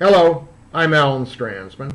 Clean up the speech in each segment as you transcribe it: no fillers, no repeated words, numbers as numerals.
Hello, I'm Alan Stransman.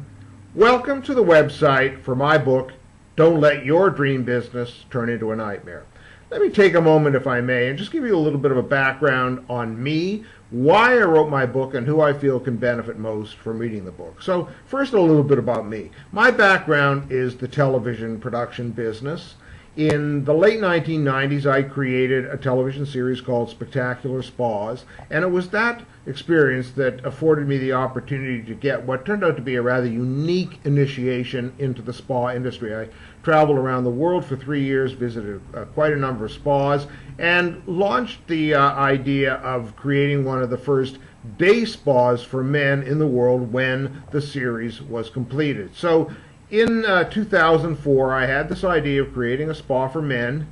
Welcome to the website for my book, Don't Let Your Dream Business Turn Into a Nightmare. Let me take a moment, if I may, and just give you a little bit of a background on me, why I wrote my book, and who I feel can benefit most from reading the book. So first, a little bit about me. My background is the television production business. In the late 1990s, I created a television series called Spectacular Spas, and it was that experience that afforded me the opportunity to get what turned out to be a rather unique initiation into the spa industry. I traveled around the world for 3 years, visited quite a number of spas, and launched the idea of creating one of the first day spas for men in the world when the series was completed. So in 2004, I had this idea of creating a spa for men.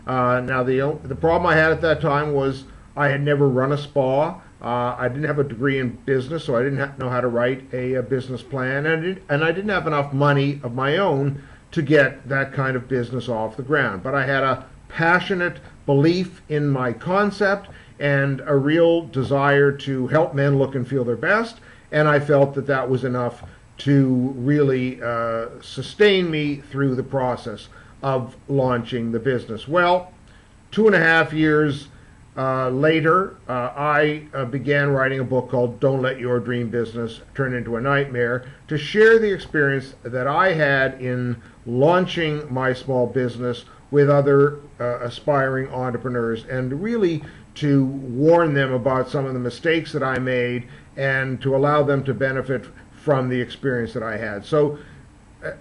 Now, the problem I had at that time was I had never run a spa. I didn't have a degree in business, so I didn't know how to write a business plan, and I didn't have enough money of my own to get that kind of business off the ground. But I had a passionate belief in my concept and a real desire to help men look and feel their best, and I felt that that was enough to really sustain me through the process of launching the business. Well, 2.5 years later, I began writing a book called Don't Let Your Dream Business Turn Into a Nightmare, to share the experience that I had in launching my small business with other aspiring entrepreneurs, and really to warn them about some of the mistakes that I made and to allow them to benefit from the experience that I had. So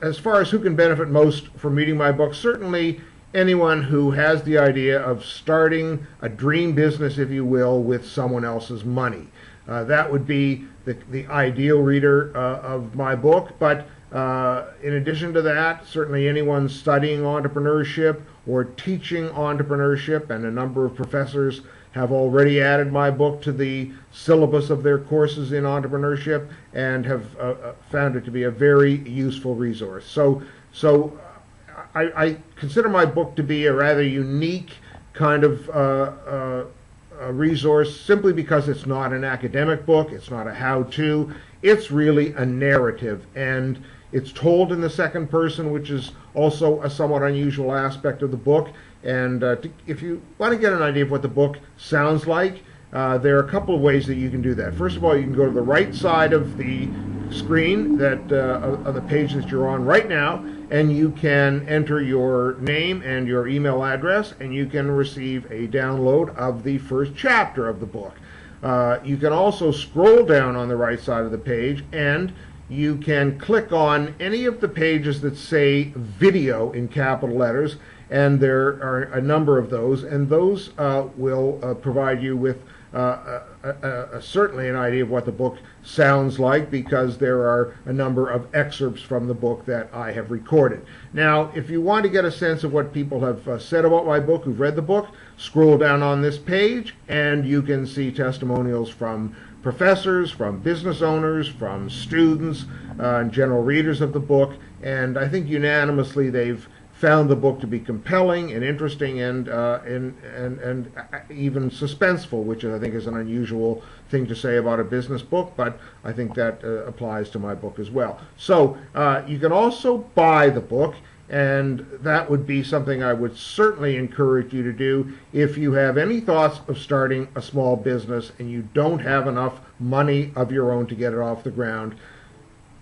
as far as who can benefit most from reading my book, certainly anyone who has the idea of starting a dream business, if you will, with someone else's money. That would be the ideal reader of my book. But in addition to that, certainly anyone studying entrepreneurship or teaching entrepreneurship, and a number of professors have already added my book to the syllabus of their courses in entrepreneurship and have found it to be a very useful resource. So I consider my book to be a rather unique kind of a resource, simply because it's not an academic book, it's not a how-to, it's really a narrative, and it's told in the second person, which is also a somewhat unusual aspect of the book. And if you want to get an idea of what the book sounds like, there are a couple of ways that you can do that. First of all, you can go to the right side of the screen, of the page that you're on right now, and you can enter your name and your email address, and you can receive a download of the first chapter of the book. You can also scroll down on the right side of the page, and you can click on any of the pages that say video in capital letters, and there are a number of those, and those will provide you with certainly an idea of what the book sounds like, because there are a number of excerpts from the book that I have recorded. Now, if you want to get a sense of what people have said about my book who've read the book, scroll down on this page and you can see testimonials from professors, from business owners, from students, and general readers of the book, and I think unanimously they've found the book to be compelling and interesting and even suspenseful, which I think is an unusual thing to say about a business book, but I think that applies to my book as well. So you can also buy the book, and that would be something I would certainly encourage you to do if you have any thoughts of starting a small business and you don't have enough money of your own to get it off the ground.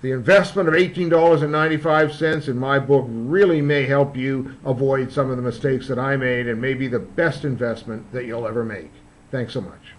The investment of $18.95 in my book really may help you avoid some of the mistakes that I made, and may be the best investment that you'll ever make. Thanks so much.